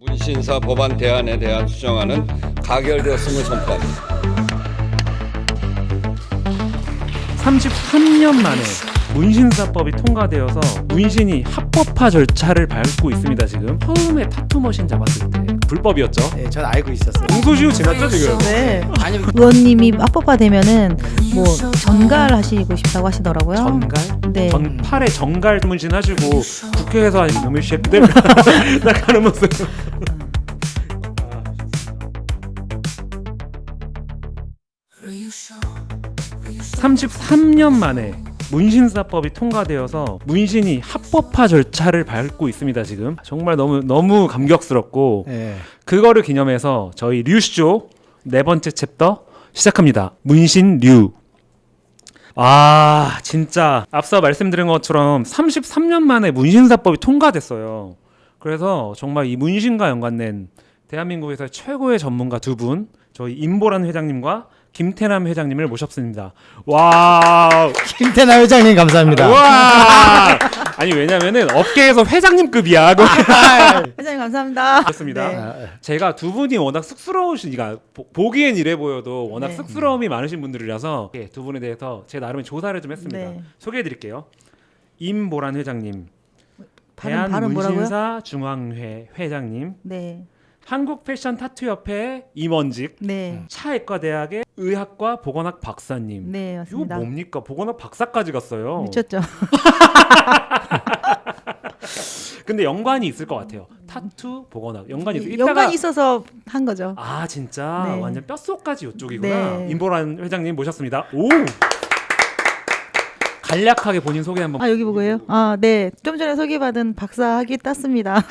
문신사 법안 대안에 대한 수정안은 가결되었음을 선포합니다. 33년 만에 문신사법이 통과되어서 문신이 합법화 절차를 밟고 있습니다. 지금 처음에 타투 머신 잡았을 때 불법이었죠. 네, 전 알고 있었어요. 공소시효 지났죠 지금. 네. 아니 의원님이 합법화되면은 뭐 전갈하시고 싶다고 하시더라고요. 전갈? 네. 팔에 정갈 문신 하시고 국회에서 하는 놈의 쉐들 나가는 모습. 33년 만에 문신사법이 통과되어서 문신이 합법화 절차를 밟고 있습니다. 지금 정말 너무 감격스럽고 네. 그거를 기념해서 저희 류쇼 네 번째 챕터 시작합니다. 문신류. 아 진짜 앞서 말씀드린 것처럼 33년 만에 문신사법이 통과됐어요. 그래서 정말 이 문신과 연관된 대한민국에서 최고의 전문가 두 분, 저희 임보란 회장님과 김태남 회장님을 모셨습니다. 와, 김태남 회장님 감사합니다. 와, 아니 왜냐면은 업계에서 회장님급이야. 회장님 감사합니다. 그렇습니다. 네. 제가 두 분이 워낙 쑥스러우시니까 보기엔 이래 보여도 워낙 네. 쑥스러움이 많으신 분들이라서 두 분에 대해서 제 나름의 조사를 좀 했습니다. 네. 소개해드릴게요. 임보란 회장님, 발음 뭐라고요? 대한문신사 중앙회 회장님, 네. 한국 패션 타투협회 임원직, 네. 차의과대학의 의학과 보건학 박사님. 네, 이거 맞습니다. 뭡니까? 보건학 박사까지 갔어요. 미쳤죠. 근데 연관이 있을 것 같아요. 타투, 보건학 연관이 있어. 연관이 있어서 한 거죠. 아 진짜 네. 완전 뼛속까지 이쪽이구나. 네. 임보란 회장님 모셨습니다. 오. 간략하게 본인 소개 한번. 아 여기 보고요. 아 네, 좀 전에 소개받은 박사 학위 땄습니다.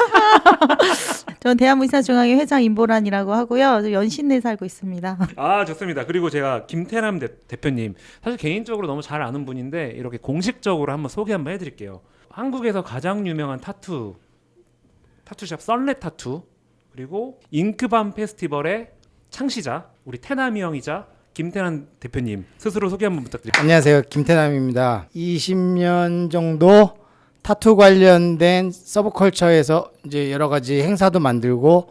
전 대한문신사중앙회 회장 임보란이라고 하고요. 저 연신내에 살고 있습니다. 아 좋습니다. 그리고 제가 김태남 대표님 사실 개인적으로 너무 잘 아는 분인데 이렇게 공식적으로 한번 소개 한번 해드릴게요. 한국에서 가장 유명한 타투샵 썰렛 타투, 그리고 잉크밤 페스티벌의 창시자 우리 태남이 형이자 김태남 대표님 스스로 소개 한번 부탁드립니다. 안녕하세요. 김태남입니다. 20년 정도 타투 관련된 서브컬처에서 이제 여러 가지 행사도 만들고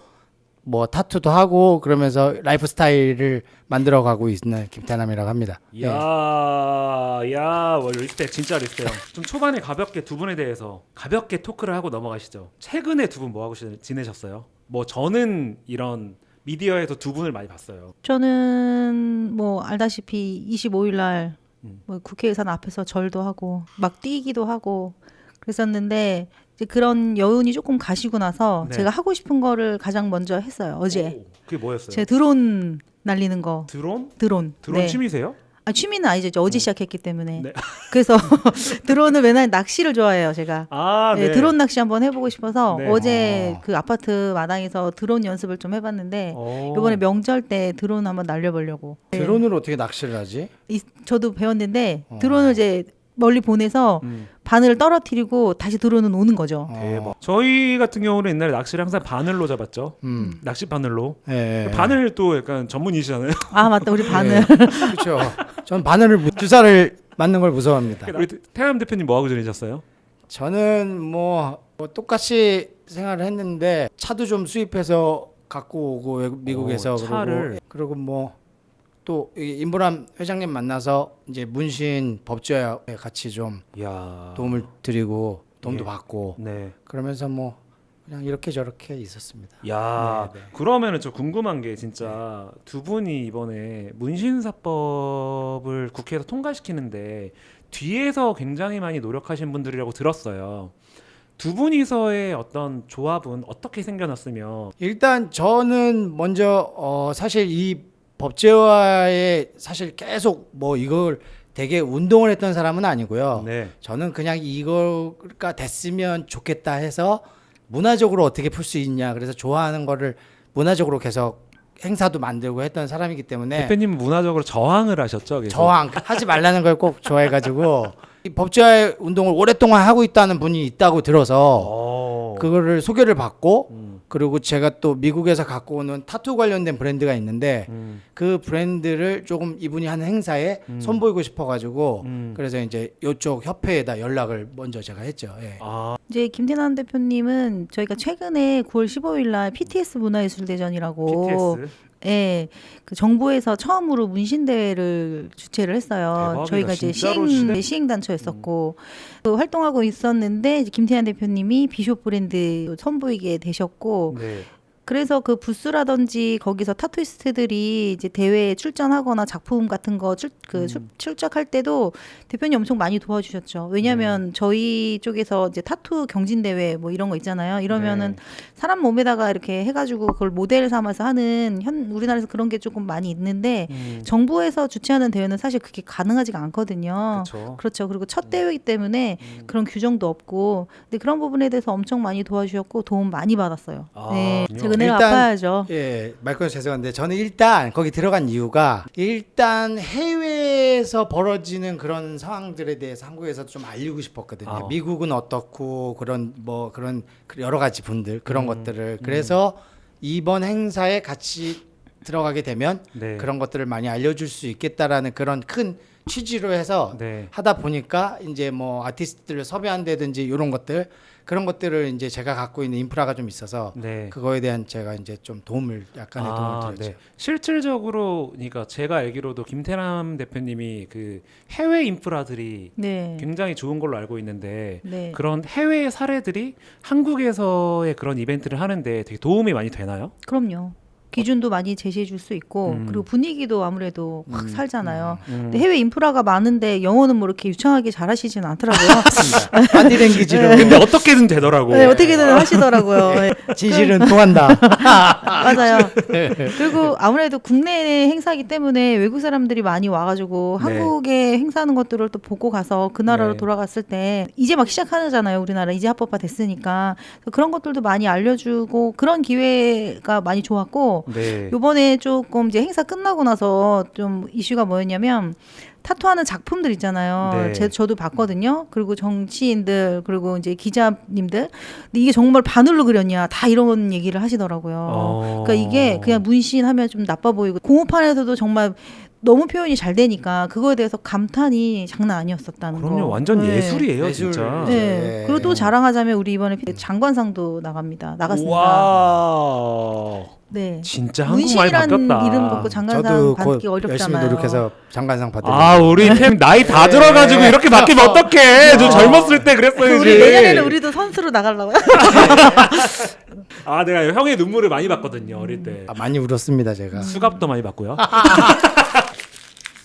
뭐 타투도 하고 그러면서 라이프 스타일을 만들어 가고 있는 김태남이라고 합니다. 야, 리스펙, 진짜 리스펙. 좀 초반에 가볍게 두 분에 대해서 가볍게 토크를 하고 넘어가시죠. 최근에 두 분 뭐 하고 지내셨어요? 뭐 저는 이런 미디어에서 두 분을 많이 봤어요. 저는 뭐 알다시피 25일 날 뭐 국회의사당 앞에서 절도 하고 막 뛰기도 하고 그랬었는데 이제 그런 여운이 조금 가시고 나서 네. 제가 하고 싶은 거를 가장 먼저 했어요. 어제 오, 그게 뭐였어요? 제 드론 날리는 거. 드론? 드론. 드론 네. 취미세요? 아, 취미는 아니죠. 이제 어제 시작했기 때문에. 네. 그래서 드론을 맨날 낚시를 좋아해요, 제가. 아, 네, 네. 드론 낚시 한번 해보고 싶어서 네. 어제 그 아파트 마당에서 드론 연습을 좀 해봤는데 오. 이번에 명절 때 드론 한번 날려보려고. 네. 드론으로 어떻게 낚시를 하지? 저도 배웠는데 드론을 이제 멀리 보내서 바늘을 떨어뜨리고 다시 드론은 오는 거죠. 대박. 저희 같은 경우는 옛날에 낚시를 항상 바늘로 잡았죠. 낚시 바늘로. 네. 바늘 또 약간 전문이시잖아요. 아 맞다, 우리 바늘. 그렇죠. 전 바늘을 주사를 맞는 걸 무서워합니다. 우리 태남 대표님 뭐 하고 지내셨어요? 저는 뭐 똑같이 생활을 했는데 차도 좀 수입해서 갖고 오고 미국에서 차를. 그리고 뭐 또 임보람 회장님 만나서 이제 문신 법조에 같이 좀 야. 도움을 드리고 도움도 예. 받고 네. 그러면서 뭐 그냥 이렇게 저렇게 있었습니다. 야, 네, 네. 그러면은 좀 궁금한 게 진짜 두 분이 이번에 문신사법을 국회에서 통과시키는데 뒤에서 굉장히 많이 노력하신 분들이라고 들었어요. 두 분이서의 어떤 조합은 어떻게 생겨났으며? 일단 저는 먼저 사실 이 법제화에 사실 계속 뭐 이걸 되게 운동을 했던 사람은 아니고요. 네. 저는 그냥 이거가 됐으면 좋겠다 해서 문화적으로 어떻게 풀 수 있냐 그래서 좋아하는 거를 문화적으로 계속 행사도 만들고 했던 사람이기 때문에 대표님은 문화적으로 저항을 하셨죠? 계속? 저항 하지 말라는 걸 꼭 좋아해가지고 이 법제화 운동을 오랫동안 하고 있다는 분이 있다고 들어서 어. 그거를 소개를 받고 그리고 제가 또 미국에서 갖고 오는 타투 관련된 브랜드가 있는데 그 브랜드를 조금 이분이 하는 행사에 선보이고 싶어가지고 그래서 이제 이쪽 협회에다 연락을 먼저 제가 했죠. 예. 이제 김태남 대표님은 저희가 최근에 9월 15일 날 PTS 문화예술대전이라고 PTS. 예, 그 정부에서 처음으로 문신 대회를 주최를 했어요. 대박이다, 저희가 이제 진짜로 시행 단체였었고 그 활동하고 있었는데 이제 김태환 대표님이 비숍 브랜드 선보이게 되셨고 네. 그래서 그 부스라든지 거기서 타투이스트들이 이제 대회에 출전하거나 작품 같은 거 출적할 때도 대표님 엄청 많이 도와주셨죠. 왜냐하면 저희 쪽에서 이제 타투 경진 대회 뭐 이런 거 있잖아요. 이러면은 사람 몸에다가 이렇게 해가지고 그걸 모델 삼아서 하는 우리나라에서 그런 게 조금 많이 있는데 정부에서 주최하는 대회는 사실 그게 가능하지가 않거든요. 그렇죠. 그리고 첫 대회이기 때문에 그런 규정도 없고 근데 그런 부분에 대해서 엄청 많이 도와주셨고 도움 많이 받았어요. 네, 제가 은혜를 갚아야죠. 예, 말 끊어서 죄송한데 저는 일단 거기 들어간 이유가 일단 해외에서 벌어지는 그런 상황들에 대해서 한국에서 좀 알리고 싶었거든요. 미국은 어떻고 그런 뭐 그런 여러 가지 분들 그런 것들을 그래서 이번 행사에 같이 들어가게 되면 그런 것들을 많이 알려줄 수 있겠다라는 그런 큰 취지로 해서 하다 보니까 이제 뭐 아티스트들을 섭외한다든지 이런 것들 그런 것들을 이제 제가 갖고 있는 인프라가 좀 있어서 그거에 대한 제가 이제 좀 약간의 도움을 드렸죠. 실질적으로 그러니까 제가 알기로도 김태남 대표님이 그 해외 인프라들이 굉장히 좋은 걸로 알고 있는데 그런 해외 사례들이 한국에서의 그런 이벤트를 하는데 되게 도움이 많이 되나요? 그럼요. 기준도 많이 제시해 줄 수 있고 그리고 분위기도 아무래도 확 살잖아요. 근데 해외 인프라가 많은데 영어는 뭐 이렇게 유창하게 잘하시진 않더라고요. 바디랭귀지로 근데 어떻게든 되더라고. 네, 어떻게든 하시더라고요. 네. 진실은 통한다. 맞아요. 그리고 아무래도 국내 행사이기 때문에 외국 사람들이 많이 와가지고 한국에 행사하는 것들을 또 보고 가서 그 나라로 돌아갔을 때 이제 막 시작하잖아요. 우리나라 이제 합법화 됐으니까 그런 것들도 많이 알려주고 그런 기회가 많이 좋았고 요번에 조금 이제 행사 끝나고 나서 좀 이슈가 뭐였냐면 타투하는 작품들 있잖아요. 저도 봤거든요. 그리고 정치인들 그리고 이제 기자님들 근데 이게 정말 바늘로 그렸냐 다 이런 얘기를 하시더라고요. 그러니까 이게 그냥 문신하면 좀 나빠 보이고 공업판에서도 정말 너무 표현이 잘 되니까 그거에 대해서 감탄이 장난 아니었었다는 거. 그럼요. 완전 예술이에요, 진짜. 네. 그리고 또 자랑하자면 우리 이번에 장관상도 나갔습니다. 와. 네. 진짜 한국 많이 바뀌었다. 이름 갖고 장관상 저도 받기 어렵잖아요. 열심히 노력해서 장관상 받으려고. 우리 템 나이 다 들어가지고 이렇게 바뀌면 어떡해. 저 젊었을 때 그랬어야지. 우리 내년에는 우리도 선수로 나가려고요. 내가 형의 눈물을 많이 봤거든요, 어릴 때. 많이 울었습니다, 제가. 수갑도 많이 봤고요.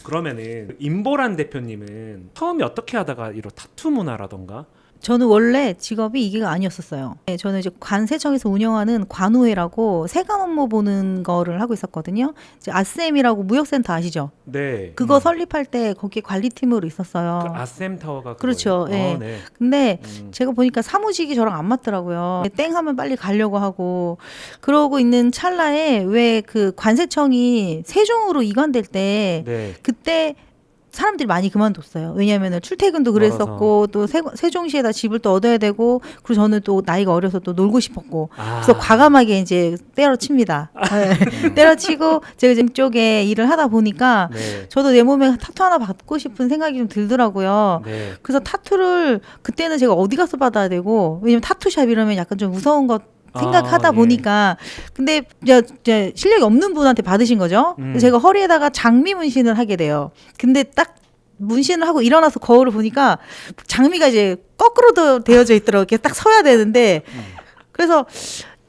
그러면은 임보란 대표님은 처음에 어떻게 하다가 이런 타투 문화라던가 저는 원래 직업이 이게가 아니었었어요. 네, 저는 이제 관세청에서 운영하는 관우회라고 세관 업무 보는 거를 하고 있었거든요. 이제 아셈이라고 무역센터 아시죠? 네. 그거 설립할 때 거기에 관리팀으로 있었어요. 그 아셈 타워가 그렇죠. 예. 근데 제가 보니까 사무직이 저랑 안 맞더라고요. 땡 하면 빨리 가려고 하고 그러고 있는 찰나에 왜 그 관세청이 세종으로 이관될 때 그때 사람들이 많이 그만뒀어요. 왜냐하면 출퇴근도 그랬었고 또 세종시에다 집을 또 얻어야 되고 그리고 저는 또 나이가 어려서 또 놀고 싶었고 그래서 과감하게 이제 때려칩니다. 때려치고 제가 이쪽에 일을 하다 보니까 저도 내 몸에 타투 하나 받고 싶은 생각이 좀 들더라고요. 그래서 타투를 그때는 제가 어디 가서 받아야 되고 왜냐면 타투샵 이러면 약간 좀 무서운 것 생각하다 보니까 근데 이제 실력이 없는 분한테 받으신 거죠. 제가 허리에다가 장미 문신을 하게 돼요. 근데 딱 문신을 하고 일어나서 거울을 보니까 장미가 이제 거꾸로 되어져 있더라고요. 이렇게 딱 서야 되는데 그래서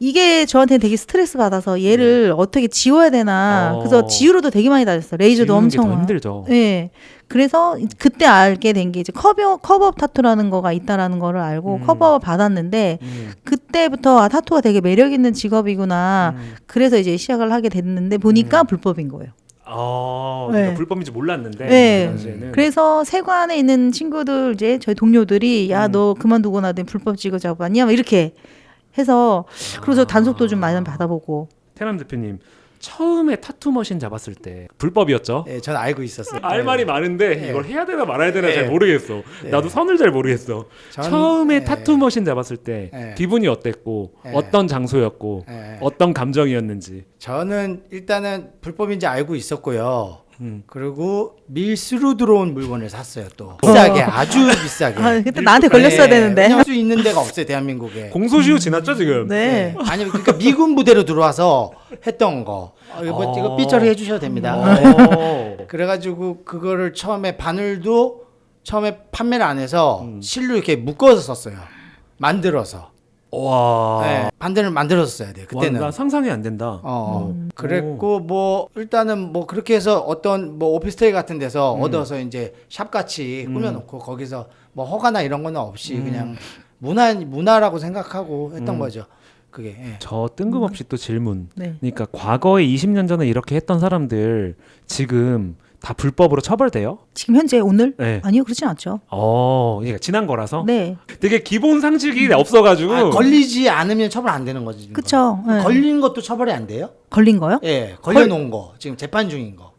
이게 저한테는 되게 스트레스 받아서 얘를 어떻게 지워야 되나. 그래서 지우러도 되게 많이 다녔어요. 레이저도 엄청 힘들죠. 네. 그래서 그때 알게 된 게 이제 커버업 타투라는 거가 있다라는 거를 알고 커버업 받았는데 그때부터 타투가 되게 매력 있는 직업이구나. 그래서 이제 시작을 하게 됐는데 보니까 불법인 거예요. 그러니까 불법인지 몰랐는데. 네. 그래서 세관에 있는 친구들 이제 저희 동료들이 야 너 그만두고 나도 불법 직업 작업 아니야? 막 이렇게 해서 그래서 단속도 좀 많이 받아보고. 태남 대표님 처음에 타투 머신 잡았을 때 불법이었죠. 예, 전 알고 있었어요. 할 말이 많은데 네. 이걸 해야 되나 말아야 되나 네. 잘 모르겠어. 네. 나도 선을 잘 모르겠어. 전- 처음에 네. 타투 머신 잡았을 때 네. 기분이 어땠고 네. 어떤 장소였고 예. 어떤 감정이었는지. 저는 일단은 불법인지 알고 있었고요. 음. 그리고 밀수로 들어온 물건을 샀어요. 또 비싸게, 아주 비싸게. 아, 그때 나한테 걸렸어야 되는데. 할 수 있는 데가 없어요, 대한민국에. 공소시효 지났죠 지금? 네. 아니 그러니까 미군 부대로 들어와서 했던 거. 이거 삐처리 해주셔도 됩니다. 오. 그래가지고 그거를 처음에 바늘도 처음에 판매를 안 해서 실로 이렇게 묶어서 썼어요. 만들어서. 와. 네, 반대를 만들어서 써야 돼요. 그때는. 나 상상이 안 된다. 그랬고 뭐 일단은 뭐 그렇게 해서 어떤 뭐 오피스텔 같은 데서 얻어서 이제 샵 같이 꾸며놓고 거기서 뭐 허가나 이런 거는 없이 그냥 문화라고 생각하고 했던 거죠. 그게. 예. 저 뜬금없이 또 질문. 네. 그러니까 과거에 20년 전에 이렇게 했던 사람들 지금 다 불법으로 처벌돼요? 지금 현재 오늘? 네. 아니요, 그렇진 않죠. 그러니까 지난 거라서. 네. 되게 기본 상식이 없어가지고. 아, 걸리지 않으면 처벌 안 되는 거지. 지금. 그쵸. 네. 걸린 것도 처벌이 안 돼요? 걸린 거요? 예, 걸려놓은 거 지금 재판 중인 거.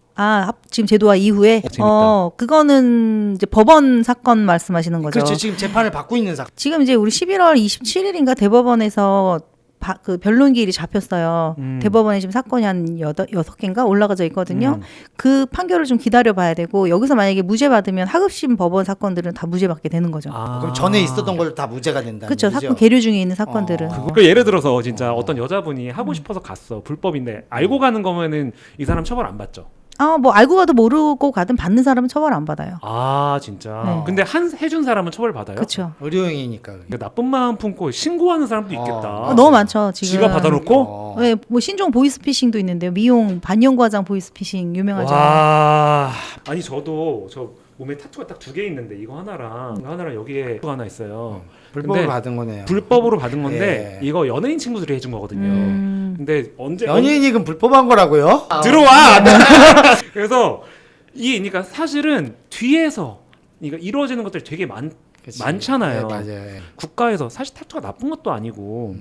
지금 제도화 이후에 재밌다. 그거는 이제 법원 사건 말씀하시는 거죠. 그렇죠. 지금 재판을 받고 있는 사건. 지금 이제 우리 11월 27일인가 대법원에서 그 변론기일이 잡혔어요. 대법원에 지금 사건이 한 6개인가 올라가져 있거든요. 그 판결을 좀 기다려 봐야 되고 여기서 만약에 무죄 받으면 하급심 법원 사건들은 다 무죄 받게 되는 거죠. 그럼 전에 있었던 걸 다 무죄가 된다는 그렇죠. 거죠. 사건 계류 중에 있는 사건들은. 그러니까 예를 들어서 진짜 어떤 여자분이 하고 싶어서 갔어. 불법인데 알고 가는 거면은 이 사람 처벌 안 받죠. 뭐 알고 가도 모르고 가든 받는 사람은 처벌 안 받아요. 진짜. 네. 근데 해준 사람은 처벌 받아요? 그렇죠. 의료행위니까. 그러니까 나쁜 마음 품고 신고하는 사람도 있겠다. 너무 많죠. 지금. 지가 받아놓고. 네, 뭐 신종 보이스피싱도 있는데요. 미용 반영과장 보이스피싱 유명하죠. 와. 아니 저도 저 몸에 타투가 딱 2개 있는데 이거 하나랑 여기에 타투가 하나 있어요. 불법을 근데 받은 거네요. 불법으로 받은 건데 예. 이거 연예인 친구들이 해준 거거든요. 근데 언제 연예인이 그럼 불법한 거라고요? 들어와. 그래서 그러니까 사실은 뒤에서 그러니까 이루어지는 것들이 되게 그치. 많잖아요. 네, 맞아요. 예. 국가에서 사실 타투가 나쁜 것도 아니고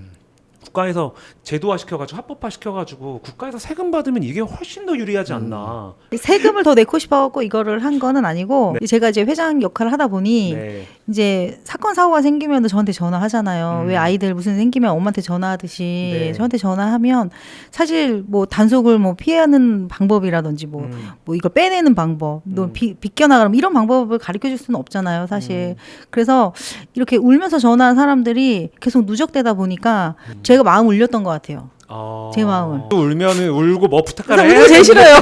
국가에서 제도화 시켜가지고 합법화 시켜가지고 국가에서 세금 받으면 이게 훨씬 더 유리하지 않나. 세금을 더 내고 싶어갖고 이거를 한 거는 아니고 제가 이제 회장 역할을 하다 보니 네. 이제 사건 사고가 생기면 저한테 전화하잖아요. 왜 아이들 무슨 생기면 엄마한테 전화하듯이 네. 저한테 전화하면 사실 뭐 단속을 뭐 피하는 방법이라든지 뭐 이걸 빼내는 방법, 또 비껴나가면 이런 방법을 가르쳐 줄 수는 없잖아요, 사실. 그래서 이렇게 울면서 전화한 사람들이 계속 누적되다 보니까 제가 마음 울렸던 것 같아요. 제 마음을. 또 울면은 울고 뭐 부탁하라 그래서 우는 거 제일 싫어요.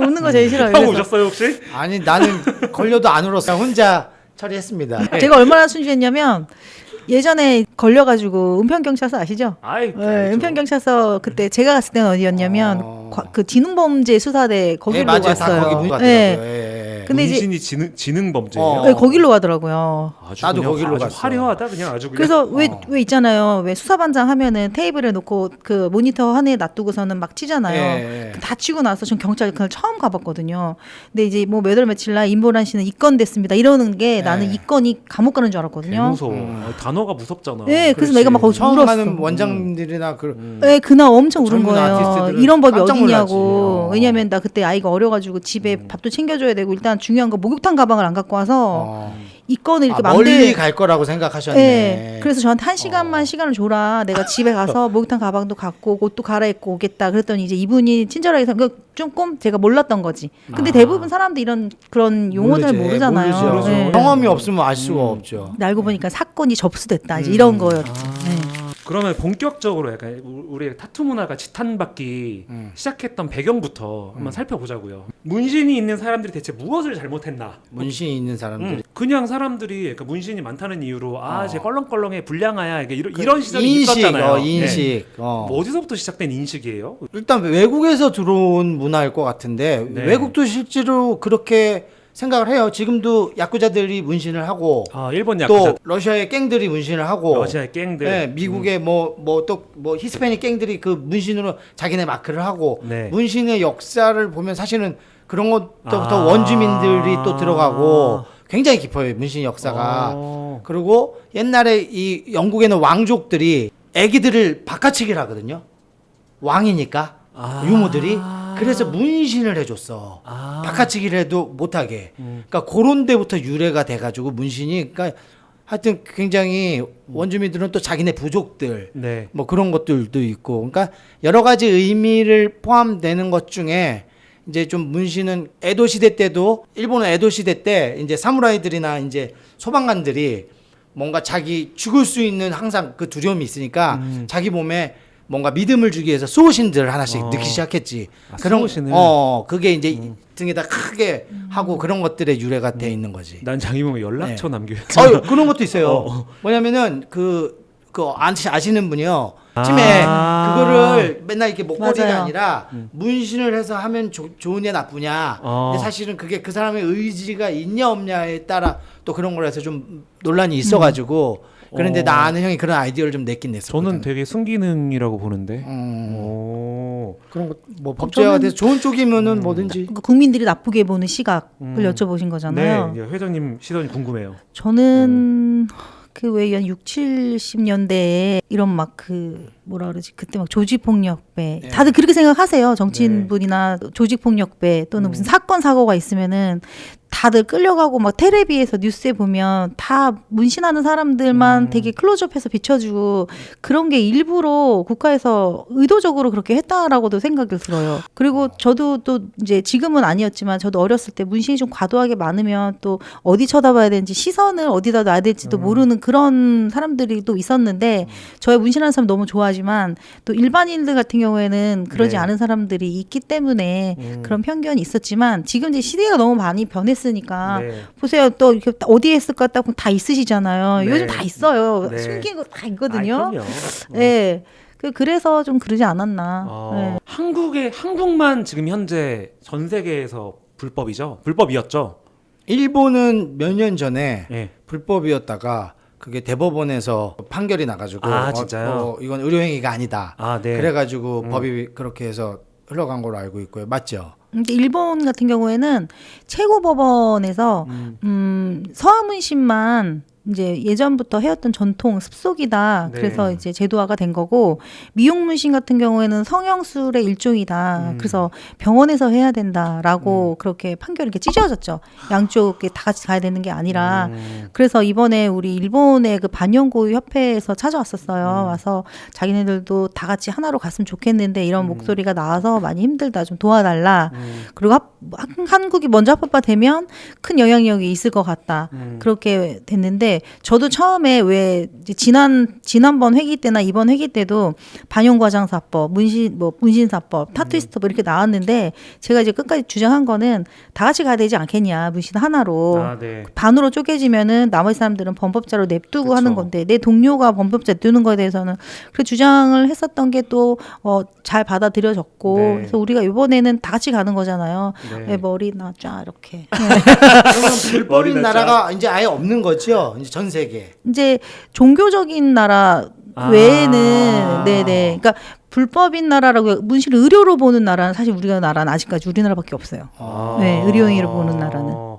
웃는 거 제일 싫어요. 형 그래서. 우셨어요 혹시? 아니 나는 걸려도 안 울었어요. 혼자 처리했습니다. 제가 얼마나 순수했냐면 예전에 걸려가지고 은평경찰서 아시죠? 아이, 네, 은평경찰서 그때 제가 갔을 때는 어디였냐면 그 지능범죄 수사대 거기로 맞아요. 다 갔어요. 거기 문 같더라고요. 네. 예. 근데 이제 문신이 지능 범죄예요. 네, 거기로 가더라고요. 아주 나도 그냥 거기로 아주 갔어. 화려하다 그냥 아주 그냥. 그래서 왜 있잖아요. 왜 수사반장 하면은 테이블에 놓고 그 모니터 하나에 놔두고서는 막 치잖아요. 예. 다 치고 나서 전 경찰 그걸 처음 가봤거든요. 근데 이제 뭐 몇 월 며칠 날 임보란 씨는 입건됐습니다. 이러는 게 나는 이 건이 감옥 가는 줄 알았거든요. 무서워. 단어가 무섭잖아. 네, 그래서 그렇지. 내가 막 거기서 처음 울었어. 가는 원장님들이나 네, 그날 엄청 울은 젊은 거예요. 아티스트들은 이런 법이 깜짝 어디냐고. 놀랐지. 왜냐면 나 그때 아이가 어려가지고 집에 밥도 챙겨줘야 되고 일단 중요한 거 목욕탕 가방을 안 갖고 와서 이 건을 이렇게 멀리 갈 거라고 생각하셨네. 네. 그래서 저한테 1시간만 시간을 줘라. 내가 집에 가서 목욕탕 가방도 갖고 옷도 갈아입고 오겠다. 그랬더니 이제 이분이 친절하게 조금 제가 몰랐던 거지. 근데 대부분 사람들 그런 용어들 모르지. 모르잖아요. 모르죠. 네. 경험이 없으면 알 수가 없죠. 근데 알고 보니까 사건이 접수됐다. 이제 이런 거였죠. 네. 그러면 본격적으로 약간 우리 타투 문화가 지탄받기 시작했던 배경부터 한번 살펴보자고요. 문신이 있는 사람들이 대체 무엇을 잘못했나? 문신이 있는 사람들이 그냥 사람들이 그러니까 문신이 많다는 이유로 쟤 껄렁껄렁해 불량아야 이런 시절이 인식, 있었잖아요. 인식. 네. 뭐 어디서부터 시작된 인식이에요? 일단 외국에서 들어온 문화일 것 같은데 네. 외국도 실제로 그렇게 생각을 해요. 지금도 야쿠자들이 문신을 하고 일본 야쿠자, 또 러시아의 갱들이 문신을 하고 러시아의 갱들, 네, 미국의 뭐 히스패닉 갱들이 그 문신으로 자기네 마크를 하고 네. 문신의 역사를 보면 사실은 그런 것부터 원주민들이 또 들어가고 굉장히 깊어요. 문신 역사가. 그리고 옛날에 이 영국에는 왕족들이 애기들을 바꿔치기를 하거든요. 왕이니까 유모들이. 그래서 문신을 해줬어. 바깥치기를 해도 못하게. 그러니까 그런 데부터 유래가 돼가지고 문신이, 그러니까 하여튼 굉장히 원주민들은 또 자기네 부족들 네. 뭐 그런 것들도 있고, 그러니까 여러 가지 의미를 포함되는 것 중에 이제 좀 문신은 에도 시대 때도, 일본은 에도 시대 때 이제 사무라이들이나 이제 소방관들이 뭔가 자기 죽을 수 있는 항상 그 두려움이 있으니까 자기 몸에 뭔가 믿음을 주기 위해서 수호신들을 하나씩 넣기 시작했지. 수호신을? 그게 이제 등에다 크게 하고 그런 것들의 유래가 돼 있는 거지. 난 장희몽의 연락처 남겨요. 그런 것도 있어요. 뭐냐면은 아시는 분이요. 찜에 그거를 맨날 이렇게 목걸이가 맞아요. 아니라 문신을 해서 하면 좋으냐 나쁘냐. 근데 사실은 그게 그 사람의 의지가 있냐 없냐에 따라 또 그런 걸 해서 좀 논란이 있어가지고. 그런데 나 아는 형이 그런 아이디어를 좀 냈긴 냈었거든. 저는 되게 순기능이라고 보는데. 그런 거 뭐 법제화가 돼서 좋은 쪽이면은 뭐든지. 그러니까 국민들이 나쁘게 보는 시각을 여쭤보신 거잖아요. 네, 회장님 시선이 궁금해요. 저는 그 왜 한 6, 70년대에 이런 막 그 뭐라 그러지, 그때 막 조직폭력배, 다들 그렇게 생각하세요. 정치인분이나 조직폭력배 또는 무슨 사건 사고가 있으면은 다들 끌려가고 막 텔레비에서 뉴스에 보면 다 문신하는 사람들만 되게 클로즈업해서 비춰주고, 그런 게 일부러 국가에서 의도적으로 그렇게 했다라고도 생각이 들어요. 그리고 저도 또 이제 지금은 아니었지만 저도 어렸을 때 문신이 좀 과도하게 많으면 또 어디 쳐다봐야 되는지, 시선을 어디다 놔야 될지도 모르는 그런 사람들이 또 있었는데, 저의 문신하는 사람 너무 좋아하지만 또 일반인들 같은 경우에는 그러지 않은 사람들이 있기 때문에 그런 편견이 있었지만, 지금 이제 시대가 너무 많이 변했으니까 보세요. 또 이렇게 어디에 했을까 딱 다 있으시잖아요. 요즘 다 있어요. 숨긴 거 다 있거든요. 네. 그래서 좀 그러지 않았나. 네. 한국만 지금 현재 전 세계에서 불법이었죠. 일본은 몇 년 전에 네. 불법이었다가 그게 대법원에서 판결이 나가지고 진짜요? 이건 의료행위가 아니다. 네. 그래가지고 법이 그렇게 해서 흘러간 걸로 알고 있고요. 맞죠? 근데 일본 같은 경우에는 최고법원에서 서하문신만 이제 예전부터 해왔던 전통 습속이다. 네. 그래서 이제 제도화가 된 거고, 미용문신 같은 경우에는 성형술의 일종이다. 그래서 병원에서 해야 된다라고 그렇게 판결이 이렇게 찢어졌죠. 양쪽에 다 같이 가야 되는 게 아니라. 그래서 이번에 우리 일본의 그 반영고유 협회에서 찾아왔었어요. 와서 자기네들도 다 같이 하나로 갔으면 좋겠는데 이런 목소리가 나와서 많이 힘들다, 좀 도와달라. 그리고 한국이 먼저 합법화되면 큰 영향력이 있을 것 같다. 그렇게 됐는데, 저도 처음에 왜 이제 지난번 회기 때나 이번 회기 때도 반영과장사법, 문신사법, 타투이스트법 이렇게 나왔는데, 제가 이제 끝까지 주장한 거는 다 같이 가야 되지 않겠냐, 문신 하나로. 네. 반으로 쪼개지면은 나머지 사람들은 범법자로 냅두고 그쵸. 하는 건데, 내 동료가 범법자 냅두는 거에 대해서는 그 주장을 했었던 게 또 잘 받아들여졌고, 네. 그래서 우리가 이번에는 다 같이 가는 거잖아요. 네. 왜 머리나 쫙 이렇게. 그러면 불법인 머리 나라가 이제 아예 없는 거죠? 이제 전 세계. 이제 종교적인 나라 외에는 네네, 그러니까 불법인 나라라고, 문신을 의료로 보는 나라는 사실 나라는 아직까지 우리나라밖에 없어요. 네, 의료행위로 보는 나라는.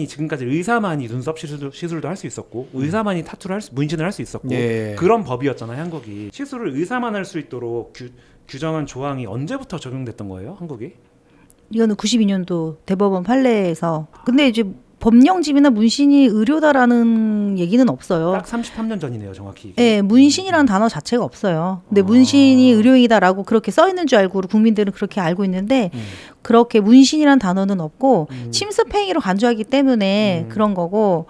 지금까지 의사만이 눈썹 시술도 할 수 있었고, 의사만이 문신을 할 수 있었고, 네. 그런 법이었잖아요, 한국이. 시술을 의사만 할 수 있도록 규정한 조항이 언제부터 적용됐던 거예요, 한국이? 이거는 92년도 대법원 판례에서. 근데 이제 법령집이나 문신이 의료다라는 얘기는 없어요. 딱 33년 전이네요, 정확히. 네, 문신이라는 단어 자체가 없어요. 근데 문신이 의료행위다라고 그렇게 써 있는 줄 알고 국민들은 그렇게 알고 있는데, 그렇게 문신이라는 단어는 없고 침습행위로 간주하기 때문에 그런 거고,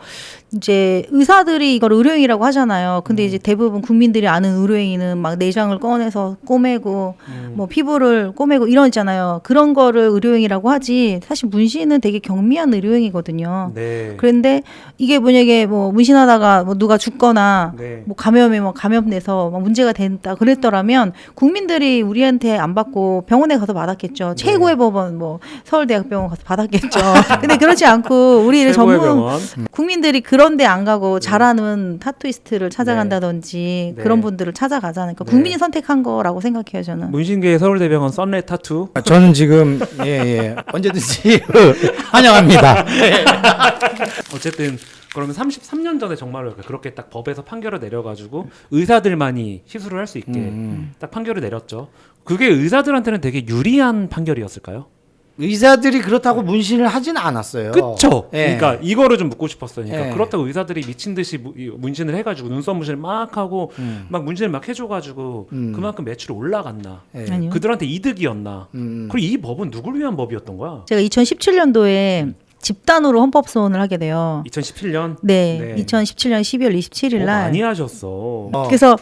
이제 의사들이 이걸 의료행위라고 하잖아요. 근데 이제 대부분 국민들이 아는 의료행위는 막 내장을 꺼내서 꼬매고 뭐 피부를 꼬매고 이런 있잖아요. 그런 거를 의료행위라고 하지, 사실 문신은 되게 경미한 의료행위거든요. 네. 그런데 이게 만약에 뭐 문신하다가 뭐 누가 죽거나 네. 뭐 감염돼서 막 문제가 된다 그랬더라면 국민들이 우리한테 안 받고 병원에 가서 받았겠죠. 최고의 법원 뭐 서울대학병원 가서 받았겠죠. 근데 그렇지 않고 우리 최고의 전문 병원. 국민들이 그런 그런데 안 가고 잘하는 타투이스트를 찾아간다든지 네. 그런 분들을 찾아가자는 그 네. 국민이 선택한 거라고 생각해요 저는. 문신계의 서울대병원 썬렛 타투. 저는 지금 예 언제든지 환영합니다. 어쨌든 그러면 33년 전에 정말로 그렇게 딱 법에서 판결을 내려가지고 의사들만이 시술을 할 수 있게 딱 판결을 내렸죠. 그게 의사들한테는 되게 유리한 판결이었을까요? 의사들이 그렇다고 문신을 하진 않았어요. 그쵸? 예. 그러니까 이거를 좀 묻고 싶었어요. 그러니까 예. 그렇다고 의사들이 미친 듯이 문신을 해가지고 눈썹 문신을 막 하고 막 문신을 막 해줘가지고 그만큼 매출이 올라갔나? 예. 아니요. 그들한테 이득이었나? 음. 그리고 이 법은 누굴 위한 법이었던 거야? 제가 2017년도에 집단으로 헌법소원을 하게 돼요. 2017년? 네, 2017년 12월 27일 날. 많이 하셨어. 그래서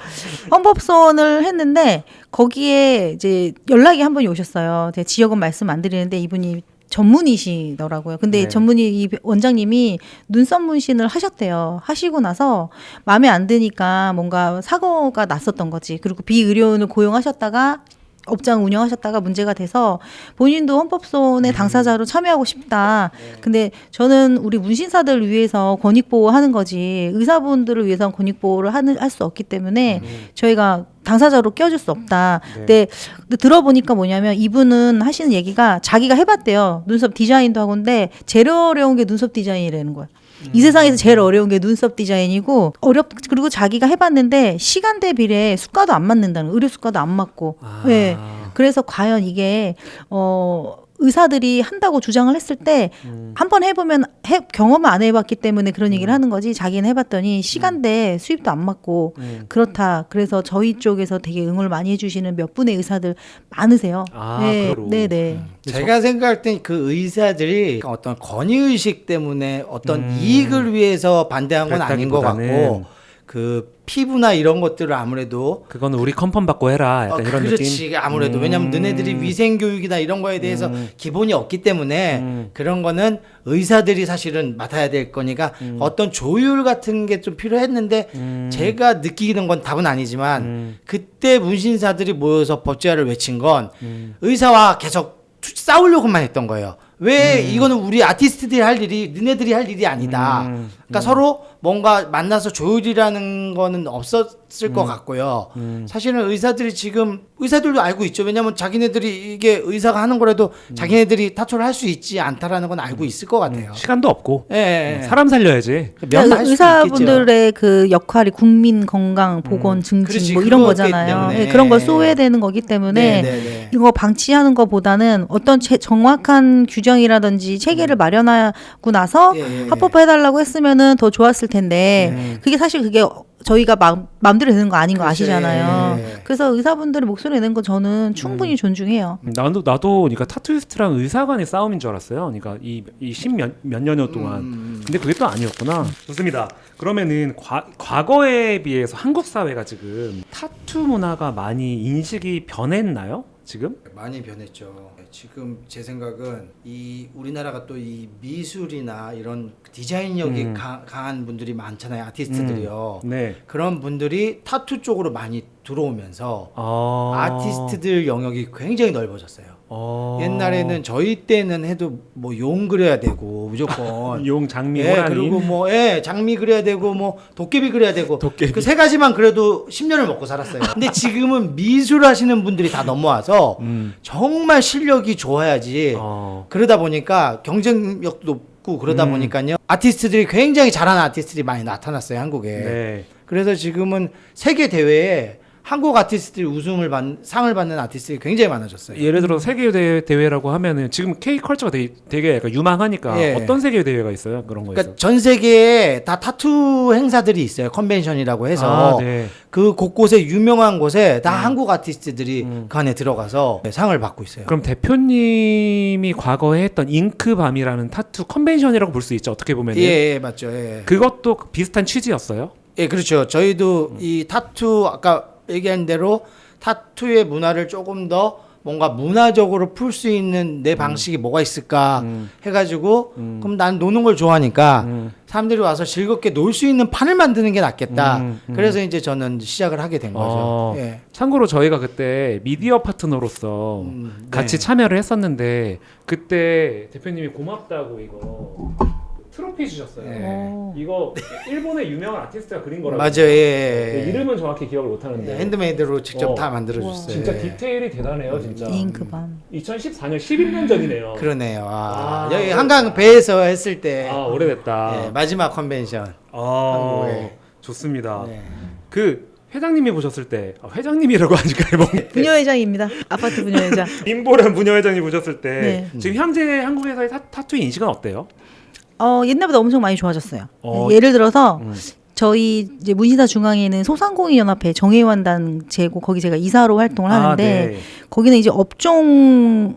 헌법소원을 했는데 거기에 이제 연락이 한 번이 오셨어요. 제가 지역은 말씀 안 드리는데 이분이 전문의시더라고요. 근데 네. 이 원장님이 눈썹 문신을 하셨대요. 하시고 나서 마음에 안 드니까 뭔가 사고가 났었던 거지. 그리고 비의료인을 고용하셨다가 업장 운영하셨다가 문제가 돼서 본인도 헌법소원의 당사자로 참여하고 싶다. 근데 저는 우리 문신사들을 위해서 권익보호하는 거지 의사분들을 위해서는 권익보호를 할 수 없기 때문에 저희가 당사자로 껴줄 수 없다. 근데 들어보니까 뭐냐면 이분은 하시는 얘기가 자기가 해봤대요. 눈썹 디자인도 하고인데 제일 어려운 게 눈썹 디자인이라는 거야. 이 세상에서 제일 어려운 게 눈썹 디자인이고 그리고 자기가 해봤는데 시간대 비례 수가도 안 맞는다는 의료 수가도 안 맞고 네. 그래서 과연 이게 의사들이 한다고 주장을 했을 때 한 번 해보면 경험을 안 해봤기 때문에 그런 얘기를 하는 거지 자기는 해봤더니 시간대 수입도 안 맞고 그렇다. 그래서 저희 쪽에서 되게 응원을 많이 해주시는 몇 분의 의사들 많으세요. 네, 그러로. 네네. 제가 생각할 땐 그 의사들이 어떤 권위의식 때문에 어떤 이익을 위해서 반대한 건 아닌 것 그랬다기보다는 같고 그 피부나 이런 것들을 아무래도 그거는 우리 컨펌 받고 해라. 약간 이런 그렇지 느낌. 아무래도 왜냐면 너네들이 위생교육이나 이런 거에 대해서 기본이 없기 때문에 그런 거는 의사들이 사실은 맡아야 될 거니까 어떤 조율 같은 게 좀 필요했는데 제가 느끼는 건 답은 아니지만 그때 문신사들이 모여서 법제화를 외친 건 의사와 계속 싸우려고만 했던 거예요. 왜 이거는 우리 아티스트들이 할 일이 너네들이 할 일이 아니다. 그러니까 서로 뭔가 만나서 조율이라는 거는 없었을 것 같고요. 사실은 의사들이 지금 의사들도 알고 있죠. 왜냐하면 자기네들이 이게 의사가 하는 거라도 자기네들이 타투를 할 수 있지 않다라는 건 알고 있을 것 같아요. 시간도 없고 예, 예. 사람 살려야지. 면도 할수 의사분들의 그 역할이 국민 건강 보건 증진 그렇지, 뭐 이런 그거기 거잖아요. 때문에. 예, 그런 걸 소외되는 거기 때문에 네. 이거 방치하는 것보다는 어떤 정확한 규정이라든지 체계를 마련하고 나서 예. 합법화해달라고 했으면은 더 좋았을 텐데 그게 사실 그게 저희가 마음대로 되는 거 아닌 거 그렇지. 아시잖아요. 예. 그래서 의사분들의 목소리 내는 거 저는 충분히 존중해요. 나도 그러니까 타투이스트랑 의사 간의 싸움인 줄 알았어요. 그러니까 이 십몇 년여 동안. 근데 그게 또 아니었구나. 좋습니다. 그러면은 과거에 비해서 한국 사회가 지금 타투 문화가 많이 인식이 변했나요? 지금? 많이 변했죠. 지금 제 생각은 이 우리나라가 또 이 미술이나 이런 디자인력이 강한 분들이 많잖아요. 아티스트들이요. 네. 그런 분들이 타투 쪽으로 많이 들어오면서 아. 아티스트들 영역이 굉장히 넓어졌어요. 옛날에는 저희 때는 해도 뭐 용 그려야 되고 무조건 용, 장미, 예, 호랑이. 그리고 뭐 장미 그려야 되고 뭐 도깨비 그려야 되고 도깨비. 그 세 가지만 그려도 10년을 먹고 살았어요. 근데 지금은 미술 하시는 분들이 다 넘어와서 정말 실력이 좋아야지. 그러다 보니까 경쟁력도 높고 그러다 보니까요. 아티스트들이 굉장히 잘하는 아티스트들이 많이 나타났어요, 한국에. 네. 그래서 지금은 세계 대회에 한국 아티스트들이 상을 받는 아티스트들이 굉장히 많아졌어요. 예를 들어 세계 대회라고 하면은 지금 K 컬처가 되게 약간 유망하니까 예. 어떤 세계 대회가 있어요? 그런 거 그러니까 있어요? 전 세계에 다 타투 행사들이 있어요. 컨벤션이라고 해서 네. 그 곳곳에 유명한 곳에 다 한국 아티스트들이 그 안에 들어가서 상을 받고 있어요. 그럼 대표님이 과거에 했던 잉크밤이라는 타투 컨벤션이라고 볼 수 있죠. 어떻게 보면 예, 맞죠. 예. 그것도 비슷한 취지였어요. 예, 그렇죠. 저희도 이 타투 아까 얘기한 대로 타투의 문화를 조금 더 뭔가 문화적으로 풀 수 있는 내 방식이 뭐가 있을까 해가지고 그럼 난 노는 걸 좋아하니까 사람들이 와서 즐겁게 놀 수 있는 판을 만드는 게 낫겠다. 그래서 이제 저는 시작을 하게 된 거죠. 예. 참고로 저희가 그때 미디어 파트너로서 같이 네. 참여를 했었는데 그때 대표님이 고맙다고 이거 트로피 주셨어요. 오. 이거 일본의 유명한 아티스트가 그린 거라고. 맞아요. 예. 네, 이름은 정확히 기억을 못 하는데. 핸드메이드로 직접 어. 다 만들어 줬어요. 진짜 디테일이 대단해요, 진짜. 잉크밤. 2014년 11년 전이네요. 그러네요. 아, 아, 여기 한강 배에서 했을 때 아, 오래됐다. 예, 마지막 컨벤션. 아, 한국에. 좋습니다. 네. 그 회장님이 보셨을 때 회장님이라고 하니까 뭐 부녀회장입니다. 아파트 부녀회장. 임보란 부녀회장이 보셨을 때 네. 지금 현재 한국에서의 타투의 인식은 어때요? 옛날보다 엄청 많이 좋아졌어요. 어. 예를 들어서 음. 저희 이제 문신사 중앙에 있는 소상공인연합회 정의원단 제고 거기 제가 이사로 활동을 하는데 네. 거기는 이제 업종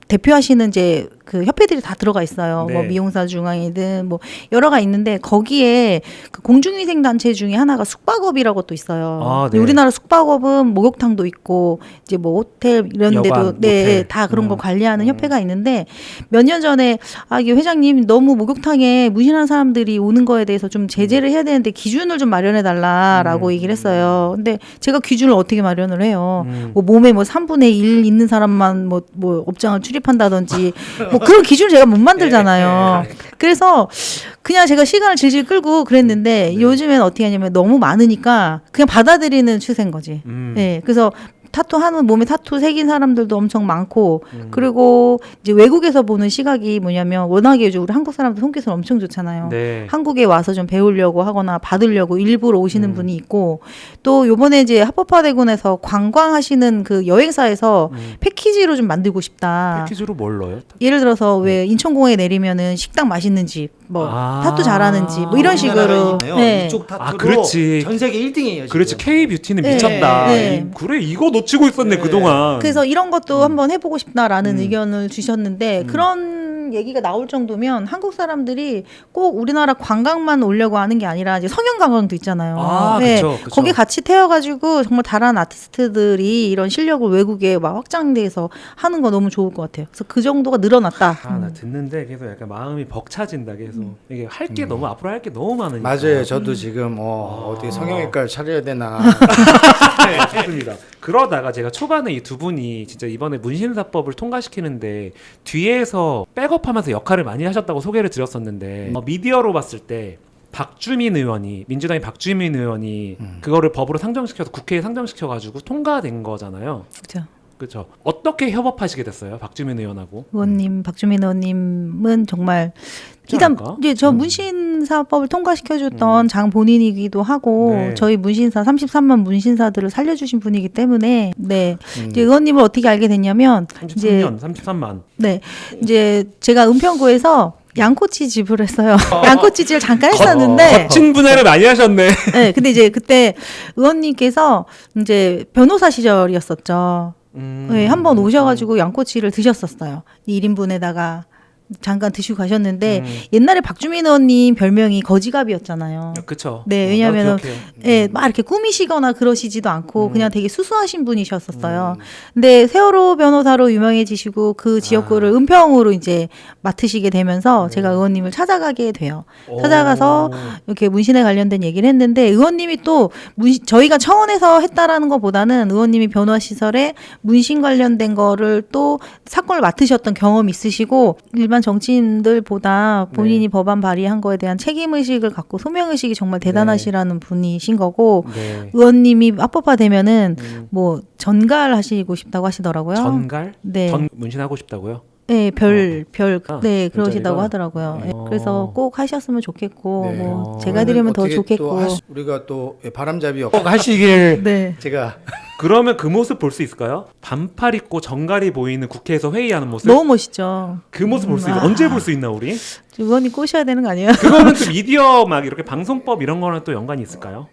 대표하시는 이제 그 협회들이 다 들어가 있어요. 네. 뭐 미용사 중앙이든 뭐 여러가 있는데 거기에 그 공중위생 단체 중에 하나가 숙박업이라고 또 있어요. 아, 근데 네. 우리나라 숙박업은 목욕탕도 있고 이제 뭐 호텔 이런 데도 여관, 네, 모텔. 다 그런 거 관리하는 협회가 있는데 몇 년 전에 이게 회장님 너무 목욕탕에 문신한 사람들이 오는 거에 대해서 좀 제재를 해야 되는데 기준을 좀 마련해 달라라고 얘기를 했어요. 근데 제가 기준을 어떻게 마련을 해요? 뭐 몸에 뭐 3분의 1 있는 사람만 뭐 업장을 출입한다든지 뭐 그런 기준을 제가 못 만들잖아요. 그래서 그냥 제가 시간을 질질 끌고 그랬는데 요즘엔 어떻게 하냐면 너무 많으니까 그냥 받아들이는 추세인 거지. 네, 그래서 타투 하는 몸에 타투 새긴 사람들도 엄청 많고 그리고 이제 외국에서 보는 시각이 뭐냐면 워낙에 요즘 우리 한국 사람들 손기술 엄청 좋잖아요. 네. 한국에 와서 좀 배우려고 하거나 받으려고 일부러 오시는 분이 있고 또 요번에 이제 합법화대군에서 관광하시는 그 여행사에서 패키지로 좀 만들고 싶다. 패키지로 뭘 넣어요? 예를 들어서 왜 인천공항에 내리면은 식당 맛있는 집, 뭐 아. 타투 잘하는 집, 뭐 이런 식으로. 네. 이쪽 타투로 아, 그렇지. 전 세계 1등이에요. 그렇지, K 뷰티는 네. 미쳤다. 네. 그래, 이거 놓치고 있었네 그동안. 그래서 이런 것도 한번 해보고 싶다라는 의견을 주셨는데 그런 얘기가 나올 정도면 한국 사람들이 꼭 우리나라 관광만 오려고 하는 게 아니라 이제 성형 관광도 있잖아요. 아, 그쵸, 그쵸. 거기 같이 태워가지고 정말 다른 아티스트들이 이런 실력을 외국에 막 확장돼서 하는 거 너무 좋을 것 같아요. 그래서 그 정도가 늘어났다. 나 듣는데 계속 약간 마음이 벅차진다 계속. 이게 할 게 너무 앞으로 할 게 너무 많으니까. 맞아요. 저도 지금 어떻게 성형외과를 차려야 되나. 네, 좋습니다. 그러다가 제가 초반에 이 두 분이 진짜 이번에 문신사법을 통과시키는데 뒤에서 백업하면서 역할을 많이 하셨다고 소개를 드렸었는데 미디어로 봤을 때 박주민 의원이 민주당의 박주민 의원이 그거를 법으로 상정시켜서 국회에 상정시켜가지고 통과된 거잖아요. 그렇죠. 그렇죠. 어떻게 협업하시게 됐어요, 박주민 의원하고? 의원님, 박주민 의원님은 정말 그렇지 일단 않을까? 이제 저 문신사법을 통과시켜줬던 장 본인이기도 하고 네. 저희 문신사 33만 문신사들을 살려주신 분이기 때문에 네 이제 의원님을 어떻게 알게 됐냐면 이제 33년 33만. 네 이제 제가 은평구에서 양꼬치 집을 했어요. 양꼬치 집을 잠깐 했었는데 거친 분해를 많이 하셨네. 네 근데 이제 그때 의원님께서 이제 변호사 시절이었었죠. 네, 한번 오셔가지고 양꼬치를 드셨었어요. 1인분에다가 잠깐 드시고 가셨는데 옛날에 박주민 의원님 별명이 거지갑이었잖아요. 그렇죠. 네, 왜냐하면은 기억해요. 예, 막 이렇게 꾸미시거나 그러시지도 않고 그냥 되게 수수하신 분이셨었어요. 근데 세월호 변호사로 유명해지시고 그 지역구를 은평으로 이제 맡으시게 되면서 제가 의원님을 찾아가게 돼요. 찾아가서 이렇게 문신에 관련된 얘기를 했는데 의원님이 또 저희가 청원에서 했다라는 것보다는 의원님이 변호사 시설에 문신 관련된 거를 또 사건을 맡으셨던 경험이 있으시고 일반 정치인들보다 본인이 법안 발의한 거에 대한 책임의식을 갖고 소명의식이 정말 대단하시라는 분이신 거고 네. 의원님이 합법화되면은 뭐 전갈하시고 싶다고 하시더라고요. 전갈? 네. 전 문신하고 싶다고요? 네, 네, 별자리가? 그러시다고 하더라고요. 네, 그래서 꼭 하셨으면 좋겠고, 네. 뭐, 제가 드리면 더 어떻게 좋겠고. 또 우리가 또 바람잡이 꼭 하시길 네. 제가 그러면 그 모습 볼 수 있을까요? 반팔 입고 정갈이 보이는 국회에서 회의하는 모습? 너무 멋있죠. 그 모습 볼 수 있나? 언제 볼 수 있나 우리? 의원님 꼬셔야 되는 거 아니에요? 그거는 또 미디어 막 이렇게 방송법 이런 거랑 또 연관이 있을까요?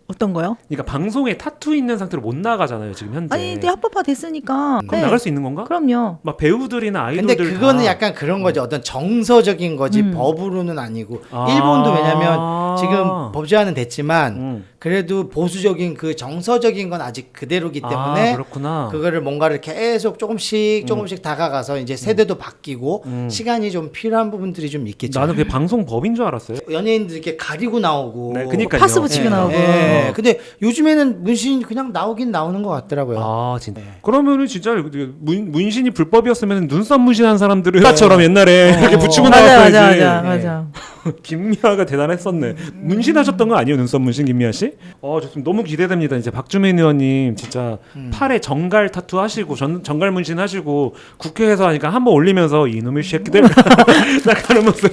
어떤 거요? 그러니까 방송에 타투 있는 상태로 못 나가잖아요 지금 현재. 아니, 근데 합법화 됐으니까. 그럼 나갈 수 있는 건가? 그럼요. 막 배우들이나 근데 아이돌들 그거는 다. 약간 그런 거죠. 어떤 정서적인 거지 법으로는 아니고 일본도 왜냐면 지금 법 제한은 됐지만 그래도 보수적인 그 정서적인 건 아직 그대로기 때문에 그렇구나. 그거를 뭔가를 계속 조금씩 다가가서 이제 세대도 바뀌고 시간이 좀 필요한 부분들이 좀 있겠죠. 나는 그게 방송법인 줄 알았어요. 연예인들 이렇게 가리고 나오고 네, 그니까요. 파스 붙이고 나오고. 근데 요즘에는 문신 그냥 나오긴 나오는 것 같더라고요. 아 진짜. 그러면은 진짜 문신이 불법이었으면 눈썹 문신한 사람들은 처럼 옛날에 이렇게 붙이고 맞아, 나왔어야지. 맞아. 김미아가 대단했었네. 문신하셨던 거 아니에요, 눈썹 문신 김미아 씨? 좋습니다. 너무 기대됩니다. 이제 박주민 의원님 진짜 팔에 정갈 타투 하시고 정갈 문신 하시고 국회에서 하니까 한번 올리면서 이놈의 새끼들 딱 하는 모습.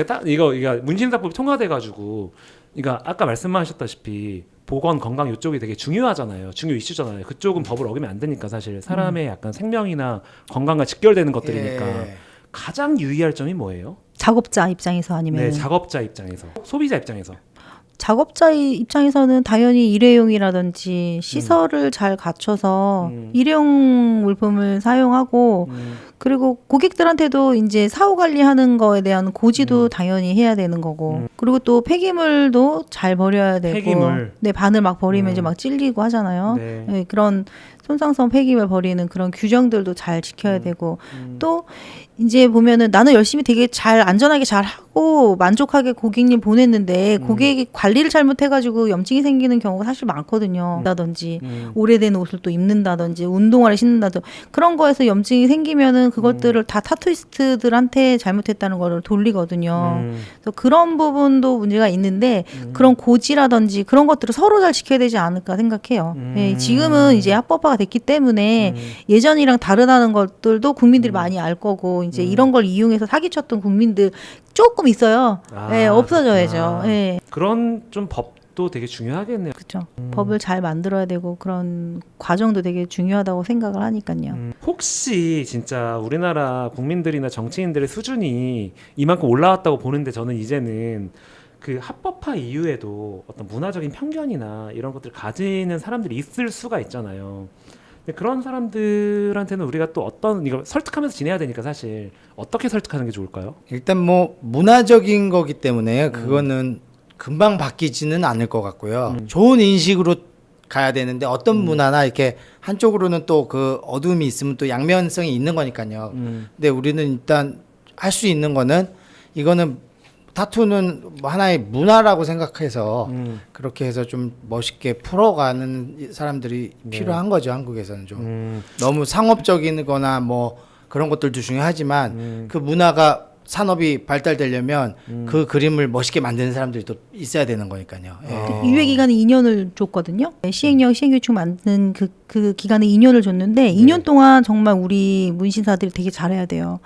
딱 이거 문신사법이 통과돼가지고 이거 아까 말씀하셨다시피 보건 건강 이쪽이 되게 중요하잖아요. 중요 이슈잖아요. 그쪽은 법을 어기면 안 되니까 사실 사람의 약간 생명이나 건강과 직결되는 것들이니까 예. 가장 유의할 점이 뭐예요? 작업자 입장에서 아니면 네, 작업자 입장에서, 소비자 입장에서. 작업자 입장에서는 당연히 일회용이라든지 시설을 잘 갖춰서 일회용 물품을 사용하고 그리고 고객들한테도 이제 사후 관리하는 거에 대한 고지도 당연히 해야 되는 거고 그리고 또 폐기물도 잘 버려야 되고 폐기물. 네, 바늘 막 버리면 이제 막 찔리고 하잖아요. 네. 네, 그런 손상성 폐기물 버리는 그런 규정들도 잘 지켜야 되고 또 이제 보면은 나는 열심히 되게 잘 안전하게 잘 하고 만족하게 고객님 보냈는데 고객이 관리를 잘못해가지고 염증이 생기는 경우가 사실 많거든요. 라든지 오래된 옷을 또 입는다든지 운동화를 신는다든지 그런 거에서 염증이 생기면은 그것들을 다 타투이스트들한테 잘못했다는 거를 돌리거든요. 그래서 그런 부분도 문제가 있는데 그런 고지라든지 그런 것들을 서로 잘 지켜야 되지 않을까 생각해요. 예, 지금은 이제 합법화가 됐기 때문에 예전이랑 다르다는 것들도 국민들이 많이 알 거고 이제 이런 걸 이용해서 사기쳤던 국민들 조금 있어요. 예, 없어져야죠. 그렇구나. 예. 그런 좀 법도 되게 중요하겠네요. 그렇죠. 법을 잘 만들어야 되고 그런 과정도 되게 중요하다고 생각을 하니까요. 혹시 진짜 우리나라 국민들이나 정치인들의 수준이 이만큼 올라왔다고 보는데 저는 이제는 그 합법화 이후에도 어떤 문화적인 편견이나 이런 것들을 가지는 사람들이 있을 수가 있잖아요. 근데 그런 사람들한테는 우리가 또 이거 설득하면서 지내야 되니까 사실 어떻게 설득하는 게 좋을까요? 일단 뭐 문화적인 거기 때문에 그거는 금방 바뀌지는 않을 것 같고요. 좋은 인식으로 가야 되는데 어떤 문화나 이렇게 한쪽으로는 또 그 어둠이 있으면 또 양면성이 있는 거니까요. 근데 우리는 일단 할 수 있는 거는 이거는 타투는 뭐 하나의 문화라고 생각해서 그렇게 해서 좀 멋있게 풀어가는 사람들이 필요한 거죠. 한국에서는 좀 너무 상업적이거나 뭐 그런 것들도 중요하지만 그 문화가 산업이 발달되려면 그 그림을 멋있게 만드는 사람들이 또 있어야 되는 거니까요. 예. 유예 기간에 2년을 줬거든요. 시행령 시행규칙 만드는 그 기간에 2년을 줬는데 2년 동안 정말 우리 문신사들이 되게 잘해야 돼요.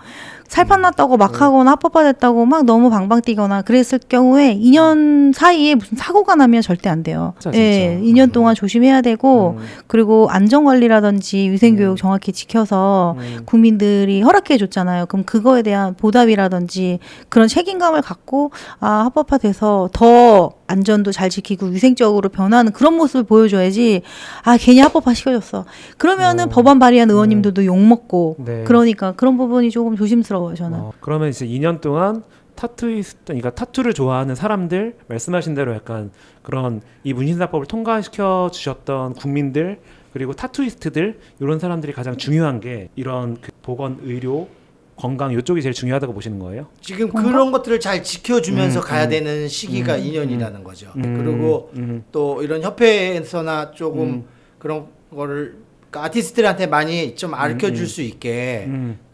살판 났다고 막 하거나 합법화됐다고 막 너무 방방 뛰거나 그랬을 경우에 2년 사이에 무슨 사고가 나면 절대 안 돼요. 진짜. 예, 2년 동안 조심해야 되고 그리고 안전관리라든지 위생교육 정확히 지켜서 국민들이 허락해 줬잖아요. 그럼 그거에 대한 보답이라든지 그런 책임감을 갖고 합법화돼서 더 안전도 잘 지키고 위생적으로 변하는 그런 모습을 보여줘야지 괜히 합법화 시켜줬어. 그러면은 법안 발의한 의원님들도 욕먹고 네. 그러니까 그런 부분이 조금 조심스러워요 저는. 그러면 이제 2년 동안 그러니까 타투를 좋아하는 사람들 말씀하신 대로 약간 그런 이 문신사법을 통과시켜 주셨던 국민들 그리고 타투이스트들 이런 사람들이 가장 중요한 게 이런 그 보건 의료 건강 이쪽이 제일 중요하다고 보시는 거예요? 지금 그런 것들을 잘 지켜주면서 가야 되는 시기가 2년이라는 거죠. 그리고 또 이런 협회에서나 조금 그런 거를 그러니까 아티스트들한테 많이 좀 가르쳐 줄 수 있게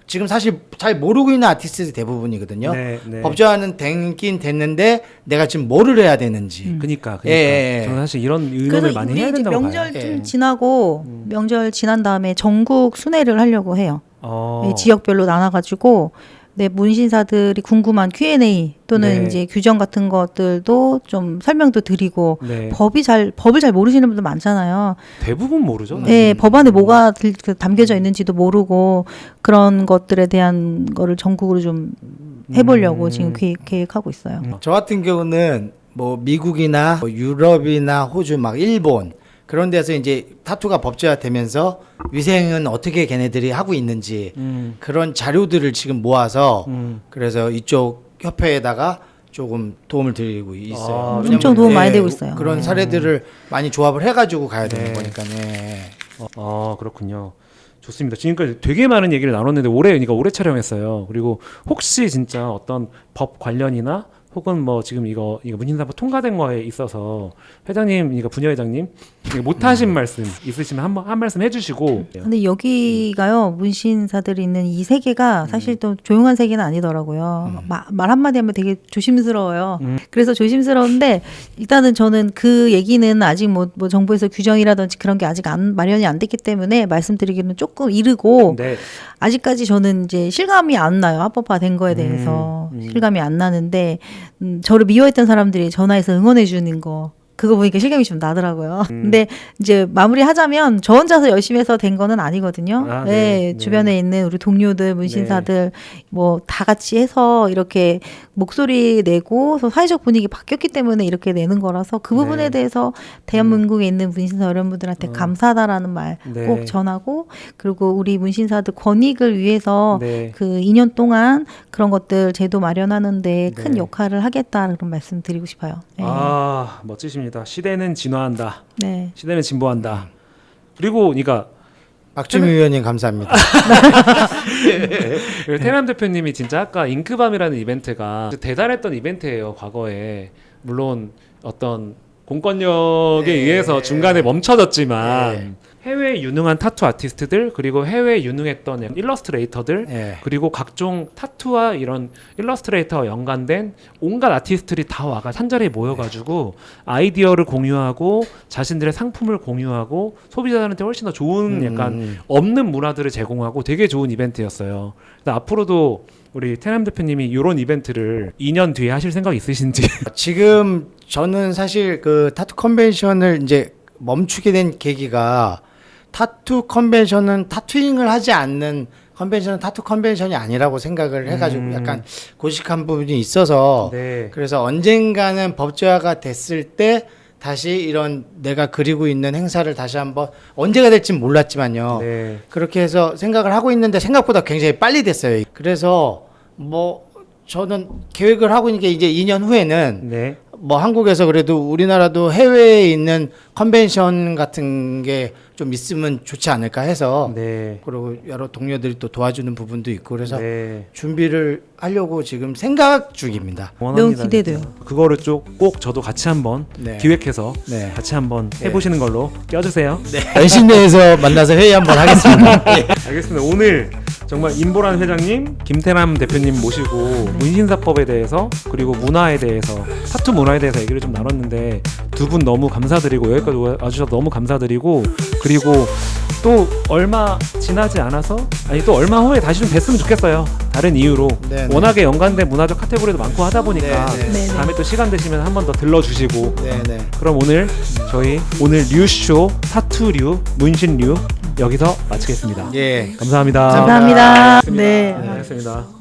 지금 사실 잘 모르고 있는 아티스트들이 대부분이거든요. 네, 네. 법제화는 되긴 됐는데 내가 지금 뭐를 해야 되는지. 그니까. 예. 저는 사실 이런 의논을 그래서 많이 우리 해야 이제 된다고 명절 봐요. 좀 예. 지나고 명절 지난 다음에 전국 순회를 하려고 해요. 어. 예, 지역별로 나눠가지고 네, 문신사들이 궁금한 Q&A 또는 네. 이제 규정 같은 것들도 좀 설명도 드리고 네. 법을 잘 모르시는 분들 많잖아요. 대부분 모르죠. 네, 법안에 뭐가 담겨져 있는지도 모르고 그런 것들에 대한 거를 전국으로 좀 해보려고 지금 계획하고 있어요. 저 같은 경우는 뭐 미국이나 뭐 유럽이나 호주 막 일본 그런 데서 이제 타투가 법제화되면서 위생은 어떻게 걔네들이 하고 있는지 그런 자료들을 지금 모아서 그래서 이쪽 협회에다가 조금 도움을 드리고 있어요. 왜냐면, 엄청 도움 많이 되고 있어요. 그런 사례들을 많이 조합을 해가지고 가야 되는 네. 거니까. 네. 그렇군요. 좋습니다. 지금까지 되게 많은 얘기를 나눴는데 그러니까 올해 촬영했어요. 그리고 혹시 진짜 어떤 법 관련이나 혹은 뭐 지금 이거 문신사법 통과된 거에 있어서 회장님, 이거 부녀회장님 이거 못하신 말씀 있으시면 한 말씀 해주시고. 근데 여기가요 문신사들이 있는 이 세계가 사실 또 조용한 세계는 아니더라고요. 말 한마디 하면 되게 조심스러워요. 그래서 조심스러운데 일단은 저는 그 얘기는 아직 뭐 정부에서 규정이라든지 그런 게 아직 마련이 안 됐기 때문에 말씀드리기는 조금 이르고 네. 아직까지 저는 이제 실감이 안 나요. 합법화된 거에 대해서 실감이 안 나는데 저를 미워했던 사람들이 전화해서 응원해 주는 거 그거 보니까 실감이 좀 나더라고요. 근데 이제 마무리하자면 저 혼자서 열심히 해서 된 거는 아니거든요. 아, 네, 네. 주변에 있는 우리 동료들, 문신사들 뭐 다 같이 해서 이렇게 목소리 내고 사회적 분위기 바뀌었기 때문에 이렇게 내는 거라서 그 부분에 네. 대해서 대한민국에 있는 문신사 여러분들한테 감사하다라는 말 꼭 네. 전하고 그리고 우리 문신사들 권익을 위해서 네. 그 2년 동안 그런 것들 제도 마련하는데 큰 네. 역할을 하겠다 그런 말씀 드리고 싶어요. 네. 아, 멋지십니다. 시대는 진화한다. 네. 시대는 진보한다. 그리고 그러니까 박주미 의원님 감사합니다. 그리고 태남 대표님이 진짜 아까 잉크밤이라는 이벤트가 대단했던 이벤트예요. 과거에 물론 어떤 공권력에 의해서 중간에 멈춰졌지만 해외 유능한 타투 아티스트들 그리고 해외 유능했던 일러스트레이터들 그리고 각종 타투와 이런 일러스트레이터와 연관된 온갖 아티스트들이 다 와가 한 자리에 모여가지고 아이디어를 공유하고 자신들의 상품을 공유하고 소비자들한테 훨씬 더 좋은 약간 없는 문화들을 제공하고 되게 좋은 이벤트였어요. 그래서 앞으로도 우리 태남 대표님이 이런 이벤트를 2년 뒤에 하실 생각 있으신지? 지금 저는 사실 그 타투 컨벤션을 이제 멈추게 된 계기가 타투 컨벤션은 타투잉을 하지 않는 컨벤션은 타투 컨벤션이 아니라고 생각을 해가지고 약간 고식한 부분이 있어서 네. 그래서 언젠가는 법제화가 됐을 때 다시 이런 내가 그리고 있는 행사를 다시 한번 언제가 될진 몰랐지만요. 네. 그렇게 해서 생각을 하고 있는데 생각보다 굉장히 빨리 됐어요. 그래서 뭐 저는 계획을 하고 있는 게 이제 2년 후에는 네. 뭐 한국에서 그래도 우리나라도 해외에 있는 컨벤션 같은 게 좀 있으면 좋지 않을까 해서 네. 그리고 여러 동료들이 또 도와주는 부분도 있고 그래서 네. 준비를 하려고 지금 생각 중입니다. 너무 기대돼요. 그거를 꼭 저도 같이 한번 네. 기획해서 네. 같이 한번 해보시는 걸로 껴주세요. 연신내에서 만나서 회의 한번 하겠습니다. 알겠습니다. 오늘 정말 임보란 회장님, 김태남 대표님 모시고 문신사법에 대해서 그리고 문화에 대해서 타투 문화에 대해서 얘기를 좀 나눴는데 두 분 너무 감사드리고 여기까지 와주셔서 너무 감사드리고 그리고 또 얼마 지나지 않아서 아니 또 얼마 후에 다시 좀 뵀으면 좋겠어요. 다른 이유로 네네. 워낙에 연관된 문화적 카테고리도 많고 하다 보니까 네네. 다음에 또 시간 되시면 한 번 더 들러주시고 네네. 그럼 오늘 저희 오늘 류쇼 타투류 문신류 여기서 마치겠습니다. 예. 감사합니다. 감사합니다. 네, 네. 알겠습니다.